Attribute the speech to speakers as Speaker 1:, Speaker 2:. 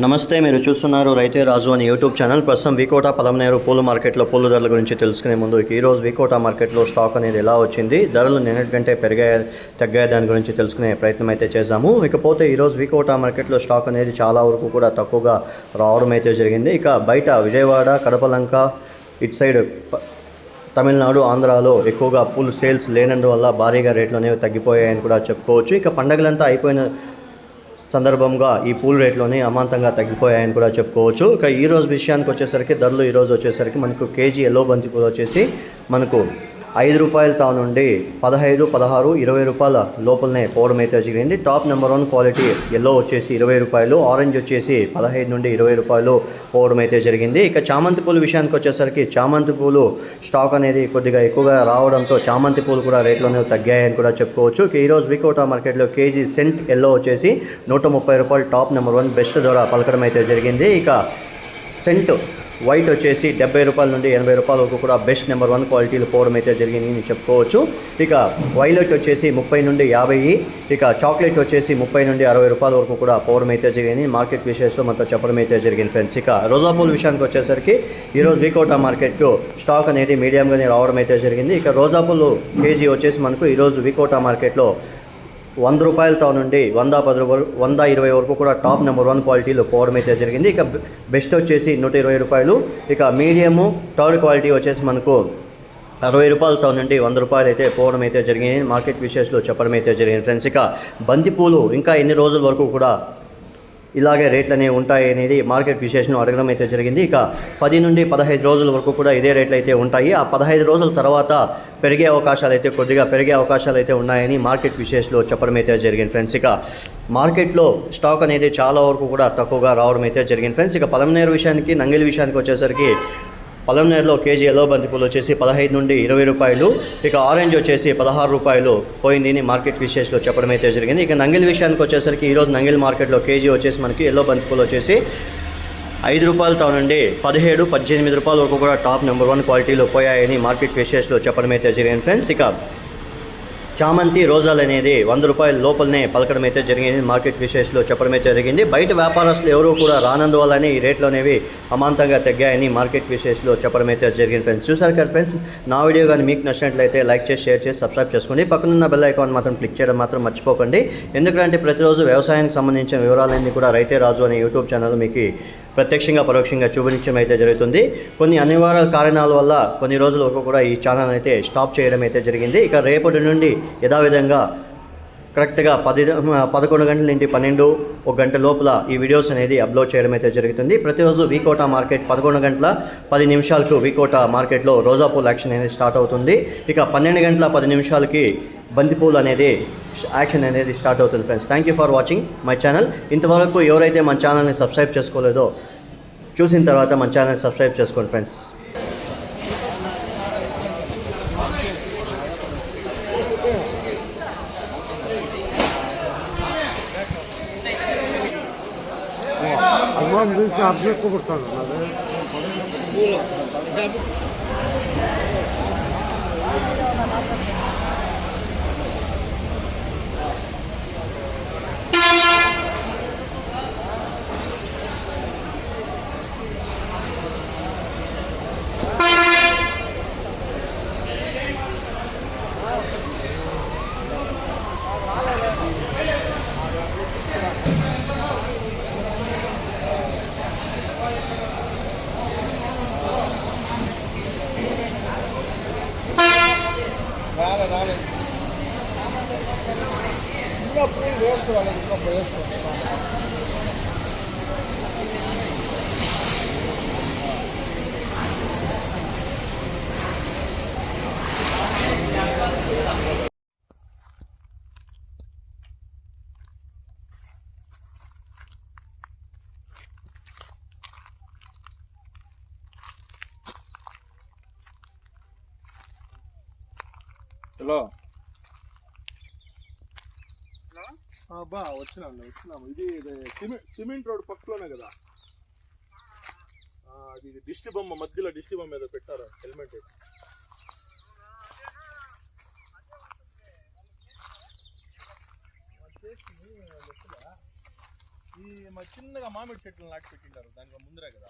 Speaker 1: నమస్తే, మీరు చూస్తున్నారు రైతే రాజు అని యూట్యూబ్ ఛానల్. ప్రస్తుతం వికోట పలమనేరు పూల మార్కెట్లో పూల ధరల గురించి తెలుసుకునే ముందు ఈరోజు వికోట మార్కెట్లో స్టాక్ అనేది ఎలా వచ్చింది, ధరలు నిన్నటి కంటే తగ్గాయి దాని గురించి తెలుసుకునే ప్రయత్నం అయితే చేశాము. ఇకపోతే ఈరోజు వికోట మార్కెట్లో స్టాక్ అనేది చాలా వరకు కూడా తక్కువగా రావడం అయితే జరిగింది. ఇక బయట విజయవాడ, కడపలంక ఇటు సైడ్ తమిళనాడు, ఆంధ్రాలో ఎక్కువగా పూలు సేల్స్ లేనందువల్ల భారీగా రేట్లు అనేవి తగ్గిపోయాయని కూడా చెప్పుకోవచ్చు. ఇక పండగలంతా అయిపోయిన సందర్భంగా ఈ పూల్ రేట్లోనే అమాంతంగా తగ్గిపోయాయని కూడా చెప్పుకోవచ్చు. ఇక ఈరోజు విషయానికి వచ్చేసరికి ధరలు ఈరోజు వచ్చేసరికి మనకు కేజీ ఎల్లో బంతి పూలు వచ్చేసి మనకు ₹5 నుండి 15, 16, ₹20 లోపలనే పోవడం అయితే జరిగింది. టాప్ నెంబర్ 1 క్వాలిటీ ఎల్లో వచ్చేసి ₹20, ఆరెంజ్ వచ్చేసి 15 నుండి ₹20 పోవడం అయితే జరిగింది. ఇక చామంతి పూల విషయానికి వచ్చేసరికి చామంతి పూలు స్టాక్ అనేది కొద్దిగా ఎక్కువగా రావడంతో చామంతి పూలు కూడా రేట్లు అనేవి తగ్గాయని కూడా చెప్పుకోవచ్చు. ఇక ఈరోజు వికోట మార్కెట్లో కేజీ సెంట్ ఎల్లో వచ్చేసి ₹130 టాప్ నెంబర్ 1 బెస్ట్ ధర పలకడం అయితే జరిగింది. ఇక సెంట్ వైట్ వచ్చేసి ₹70 నుండి ₹80 వరకు కూడా బెస్ట్ నెంబర్ 1 క్వాలిటీలు పోవడం అయితే జరిగింది చెప్పుకోవచ్చు. ఇక వైలెట్ వచ్చేసి 30 నుండి 50, ఇక చాక్లెట్ వచ్చేసి 30 నుండి ₹60 వరకు కూడా పోవడం అయితే జరిగింది. మార్కెట్ విషయంలో మనతో చెప్పడం అయితే జరిగింది ఫ్రెండ్స్. ఇక రోజా పూల విషయానికి వచ్చేసరికి ఈరోజు వికోట మార్కెట్కు స్టాక్ అనేది మీడియంగానే రావడం అయితే జరిగింది. ఇక రోజా పూలు కేజీ వచ్చేసి మనకు ఈరోజు వికోట మార్కెట్లో ₹100 నుండి 120 వరకు కూడా టాప్ నెంబర్ 1 క్వాలిటీలో పోవడం అయితే జరిగింది. ఇక బెస్ట్ వచ్చేసి ₹120, ఇక మీడియము థర్డ్ క్వాలిటీ వచ్చేసి మనకు ₹60 నుండి ₹100 అయితే పోవడం అయితే జరిగింది. మార్కెట్ విషయంలో చెప్పడం అయితే జరిగింది ఫ్రెండ్స్. ఇక బంతిపూలు ఇంకా ఎన్ని రోజుల వరకు కూడా ఇలాగే రేట్లు అనేవి ఉంటాయి అనేది మార్కెట్ విశేషం అడగడం అయితే జరిగింది. ఇక 10 నుండి 15 రోజుల వరకు కూడా ఇదే రేట్లు అయితే ఉంటాయి. ఆ 15 రోజుల తర్వాత కొద్దిగా పెరిగే అవకాశాలు అయితే ఉన్నాయని మార్కెట్ విశేషంలో చెప్పడం అయితే జరిగింది ఫ్రెండ్స్. ఇక మార్కెట్లో స్టాక్ అనేది చాలా వరకు కూడా తక్కువగా రావడం అయితే జరిగింది ఫ్రెండ్స్. ఇక పలమనేరు విషయానికి, నంగిలి విషయానికి వచ్చేసరికి పలమనేరులో కేజీ ఎల్లో బంతిపూలు వచ్చేసి 15 నుండి ₹20, ఇక ఆరెంజ్ వచ్చేసి ₹16 పోయింది మార్కెట్ విశేషంలో చెప్పడం అయితే జరిగింది. ఇక నంగిలి విషయానికి వచ్చేసరికి ఈరోజు నంగిలి మార్కెట్లో కేజీ వచ్చేసి మనకి ఎల్లో బంతిపూలు వచ్చేసి ₹5 నుండి ₹17, ₹18 వరకు కూడా టాప్ నెంబర్ 1 క్వాలిటీలో పోయాయని మార్కెట్ విశేషంలో చెప్పడం అయితే జరిగింది ఫ్రెండ్స్. ఇక చామంతి రోజాలు అనేది ₹100 లోపలనే పలకడం అయితే జరిగింది మార్కెట్ విశేషంలో చెప్పడం అయితే జరిగింది. బయట వ్యాపారస్తులు ఎవరూ కూడా రానందువల్లనే ఈ రేట్లు అనేవి అమాంతంగా తగ్గాయని మార్కెట్ విశేషంలో చెప్పడం అయితే జరిగింది ఫ్రెండ్స్. చూసారు కదా ఫ్రెండ్స్, నా వీడియో కానీ మీకు నచ్చినట్లయితే లైక్ చేసి, షేర్ చేసి, సబ్స్క్రైబ్ చేసుకోండి. పక్కనున్న బెల్ ఐకాన్ మాత్రం క్లిక్ చేయడం మాత్రం మర్చిపోకండి. ఎందుకంటే ప్రతిరోజు వ్యవసాయానికి సంబంధించిన వివరాలన్నీ కూడా రైతే రాజు అనే యూట్యూబ్ ఛానల్ మీకు ప్రత్యక్షంగా పరోక్షంగా చూపించడం అయితే జరుగుతుంది. కొన్ని అనివార్య కారణాల వల్ల కొన్ని రోజుల వరకు కూడా ఈ ఛానల్ అయితే స్టాప్ చేయడం అయితే జరిగింది. ఇక రేపటి నుండి యథావిధంగా కరెక్ట్గా 11 గంటల నుండి 1 గంట లోపల ఈ వీడియోస్ అనేది అప్లోడ్ చేయడం అయితే జరుగుతుంది. ప్రతిరోజు వికోట మార్కెట్ 11 గంటల 10 నిమిషాలకు వికోట మార్కెట్లో రోజా పూల యాక్షన్ అనేది స్టార్ట్ అవుతుంది. ఇక 12 గంటల 10 నిమిషాలకి బంతిపూలు అనేది యాక్షన్ అనేది స్టార్ట్ అవుతుంది friends. Thank you for watching my channel. ఇంతవరకు ఎవరైతే మన ఛానల్ని సబ్స్క్రైబ్ చేసుకోలేదో చూసిన తర్వాత మన ఛానల్ని సబ్స్క్రైబ్ చేసుకోండి ఫ్రెండ్స్.
Speaker 2: హలో బా వచ్చినాము. ఇది సిమెంట్ రోడ్ పక్కలోనే కదా, అది దిష్టి బొమ్మ మధ్యలో దిష్టి బొమ్మ ఏదో పెట్టారు హెల్మెట్. ఈ చిన్నగా మామిడి చెట్లు నాటి పెట్టింటారు దానికి ముందరే కదా.